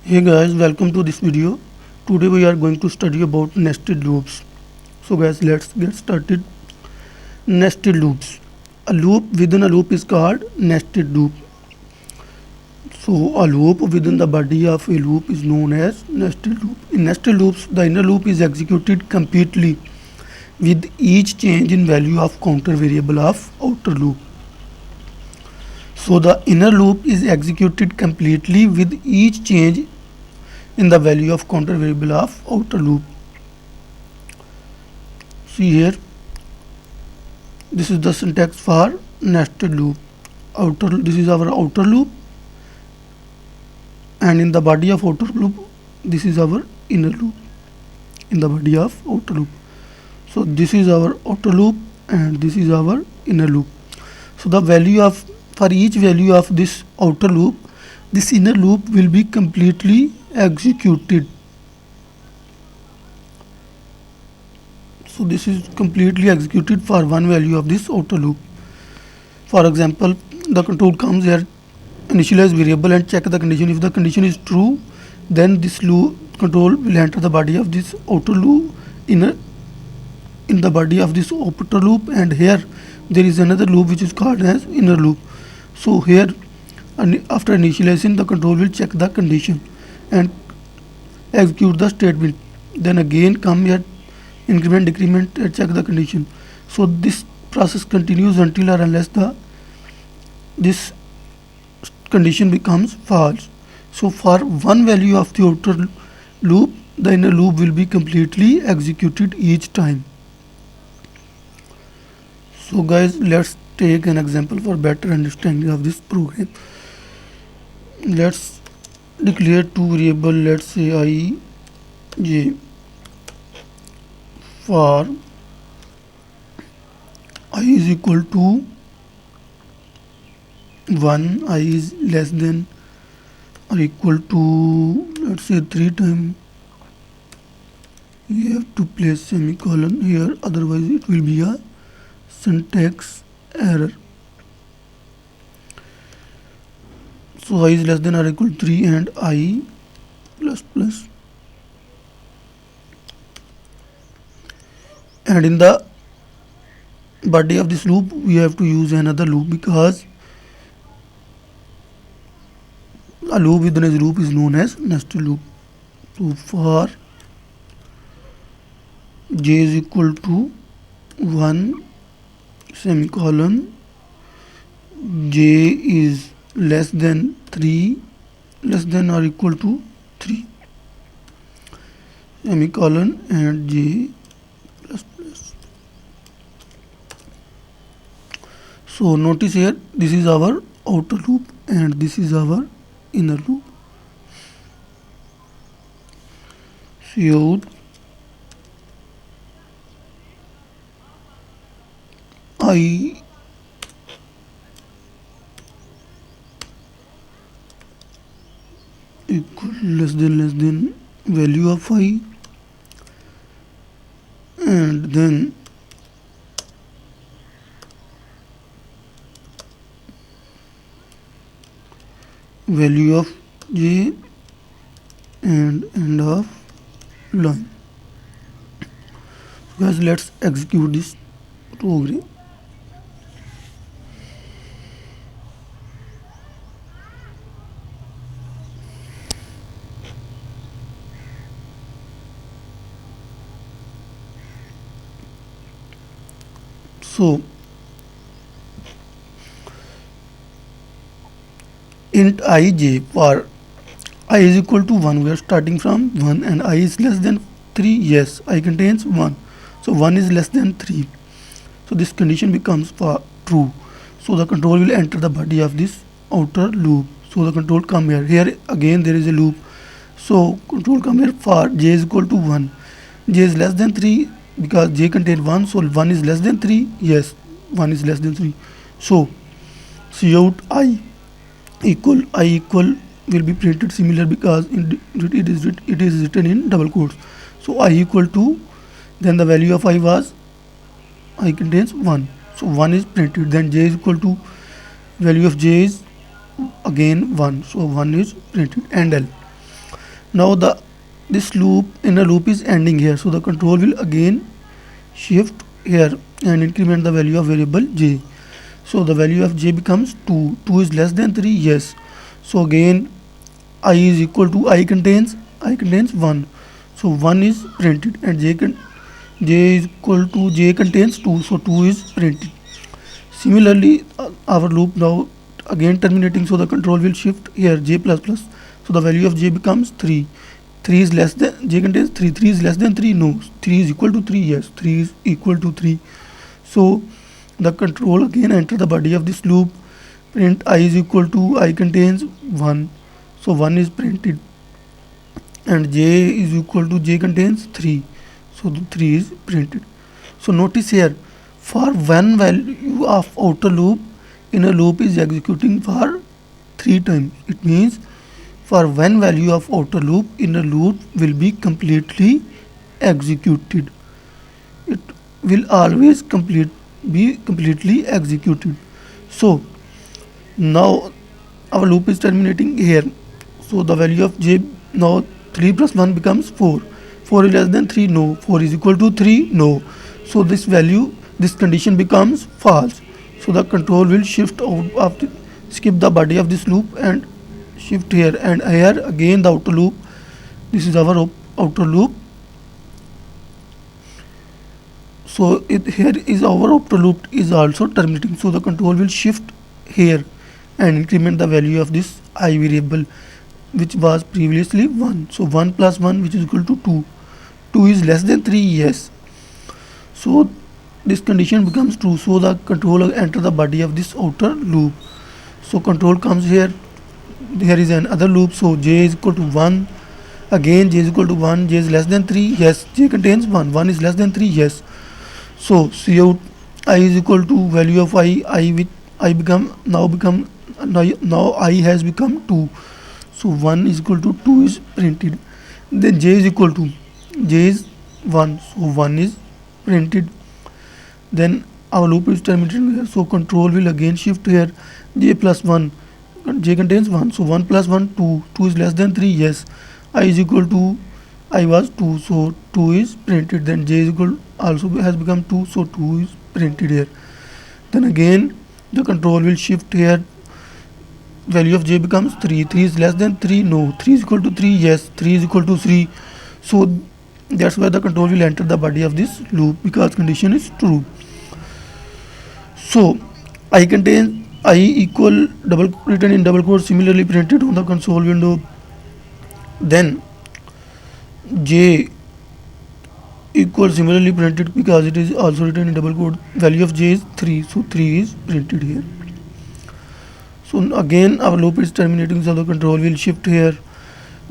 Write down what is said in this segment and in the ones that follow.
Hey guys, welcome to this video. Today we are going to study about nested loops. So guys, let's get started. Nested loops. A loop within a loop is called nested loop. So a loop within the body of a loop is known as nested loop. In nested loops, the inner loop is executed completely with each change in value of counter variable of outer loop. So the inner loop is executed completely with each change in the value of counter variable of outer loop. See here, this is the syntax for nested loop. This is our outer loop, and in the body of outer loop, this is our inner loop. In the body of outer loop, so this is our outer loop, and this is our inner loop. So the value of for each value of this outer loop, this inner loop will be completely executed. So this is completely executed for one value of this outer loop. For example, the control comes here, initialize variable and check the condition. If the condition is true, then this loop control will enter the body of this outer loop in the body of this outer loop, and here there is another loop which is called as inner loop. So here, after initialization, the control will check the condition and execute the statement. Then again come here, increment, decrement, and check the condition. So this process continues until or unless this condition becomes false. So for one value of the outer loop, the inner loop will be completely executed each time. So guys, let's take an example for better understanding of this program. Let's declare two variable, let's say I, j. For I is equal to 1, I is less than or equal to, let's say 3 times, you have to place semicolon here, otherwise it will be a syntax error. So I is less than or equal to 3 and I plus plus. And in the body of this loop, we have to use another loop because a loop within a loop is known as nested loop. So for j is equal to 1 semicolon, j is less than 3, less than or equal to 3 semicolon, and j plus plus. So notice here, this is our outer loop and this is our inner loop. Cout I equal less than value of I, and then value of j and end of line. Guys, let's execute this program. So int ij, for I is equal to 1, we are starting from 1, and I is less than 3, yes, I contains 1, so 1 is less than 3, so this condition becomes true. So the control will enter the body of this outer loop. So the control come here again there is a loop, so control come here for j is equal to 1, j is less than 3 because j contains 1, so 1 is less than 3, yes, 1 is less than 3. So cout I equal will be printed similar because it is written in double quotes. So I equal to, then the value of I was, I contains 1, so 1 is printed. Then j is equal to, value of j is again 1, so 1 is printed, and L. Now this loop inner loop is ending here, so the control will again shift here and increment the value of variable j. So the value of j becomes 2. 2 is less than 3, yes. So again I is equal to I contains 1. So 1 is printed and j is equal to j contains 2, so 2 is printed. Similarly, our loop now again terminating, so the control will shift here j plus plus. So the value of j becomes 3. 3 is less than j contains 3. 3 is less than 3. No. 3 is equal to 3. Yes. 3 is equal to 3. So the control again enter the body of this loop. Print I is equal to I contains 1. So 1 is printed and j is equal to j contains 3. So the 3 is printed. So notice here, for one value of outer loop, inner loop is executing for 3 times. It means for one value of outer loop, inner loop will be completely executed. It will always be completely executed. So now our loop is terminating here. So the value of j now 3 plus 1 becomes 4. 4 is less than 3, no. 4 is equal to 3, no. So this condition becomes false. So the control will shift out of skip the body of this loop and shift here, and here again the outer loop. This is our outer loop. So here is our outer loop is also terminating. So the control will shift here and increment the value of this I variable, which was previously 1. So 1 plus 1, which is equal to 2. 2 is less than 3, yes. So this condition becomes true. So the control enter the body of this outer loop. So control comes here. Here is another loop. So j is equal to 1. Again j is equal to 1. J is less than 3, yes. J contains 1. 1 is less than 3, yes. So see out I is equal to value of I with I become now I has become 2. So 1 is equal to 2 is printed. Then j is equal to j is 1. So 1 is printed. Then our loop is terminated here. So control will again shift here j plus 1. J contains 1. So 1 plus 1, 2. 2 is less than 3, yes. I is equal to I was 2. So 2 is printed. Then j is equal also has become 2. So 2 is printed here. Then again the control will shift here. Value of j becomes 3. 3 is less than 3, no. 3 is equal to 3, yes. 3 is equal to 3. So that's why the control will enter the body of this loop, because condition is true. So I contains I equal double written in double quotes, similarly printed on the console window. Then j equal similarly printed because it is also written in double quote. Value of j is 3, so 3 is printed here. So again our loop is terminating, so the control will shift here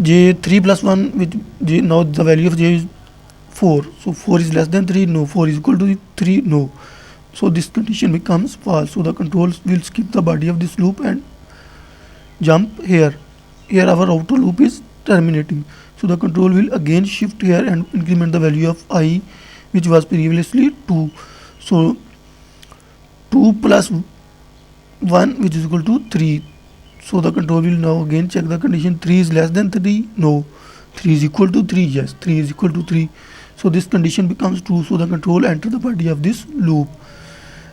j 3 plus 1, which j now the value of j is 4. So 4 is less than 3, no. 4 is equal to 3, no. So this condition becomes false. So the controls will skip the body of this loop and jump here. Here our outer loop is terminating. So the control will again shift here and increment the value of I, which was previously 2. So 2 plus 1, which is equal to 3. So the control will now again check the condition. 3 is less than 3, no. 3 is equal to 3, yes. 3 is equal to 3. So this condition becomes true. So the control enter the body of this loop.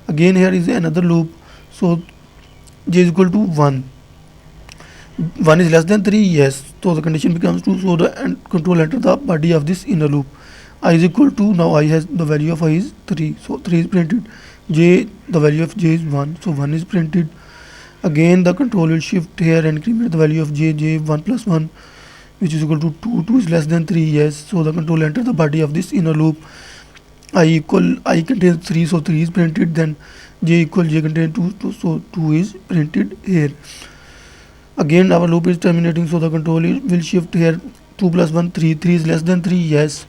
Again here is another loop. So j is equal to 1. 1 is less than 3, yes. So the condition becomes true. So the control enter the body of this inner loop. I is equal to, now I has the value of I is 3. So 3 is printed. J, the value of j is 1. So 1 is printed. Again the control will shift here and increment the value of j 1 plus 1, which is equal to 2. 2 is less than 3, yes. So the control enter the body of this inner loop. I contains 3, so 3 is printed. Then j contains 2, so 2 is printed here. Again our loop is terminating, so the control will shift here 2 plus 1, 3. 3 is less than 3, yes.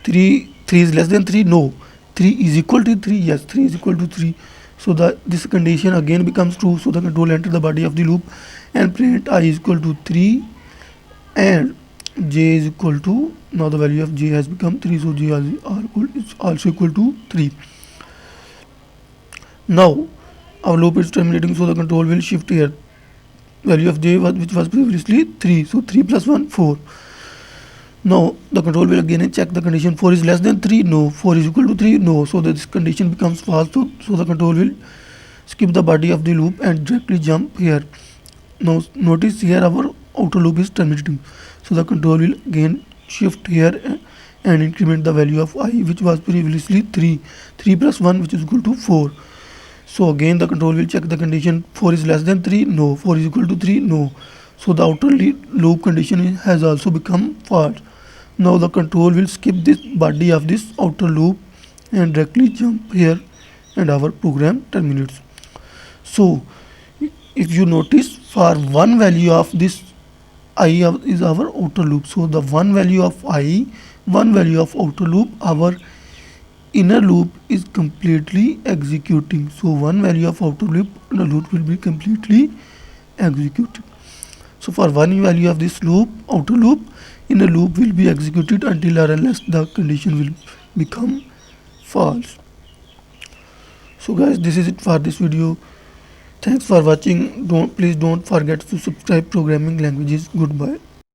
3 is less than 3, no. 3 is equal to 3, yes. 3 is equal to 3. So this condition again becomes true. So the control enter the body of the loop and print I is equal to 3 and j is equal to, now the value of j has become 3, so j is also equal to 3. Now our loop is terminating, so the control will shift here value of j which was previously 3. So 3 plus 1, 4. Now the control will again check the condition 4 is less than 3, no. 4 is equal to 3, no. So this condition becomes false, so the control will skip the body of the loop and directly jump here. Now notice here our outer loop is terminating, so the control will again shift here and increment the value of I, which was previously 3. 3 plus 1, which is equal to 4. So again the control will check the condition 4 is less than 3, no. 4 is equal to 3, no. So the outer loop condition has also become false. Now the control will skip this body of this outer loop and directly jump here, and our program terminates. So if you notice, for one value of this I is our outer loop. So the one value of I, one value of outer loop, our inner loop is completely executing. So one value of outer loop, inner loop will be completely executed. So for one value of this loop, outer loop, inner loop will be executed until or unless the condition will become false. So guys, this is it for this video. Thanks for watching. Please don't forget to subscribe Programming Languages. Goodbye.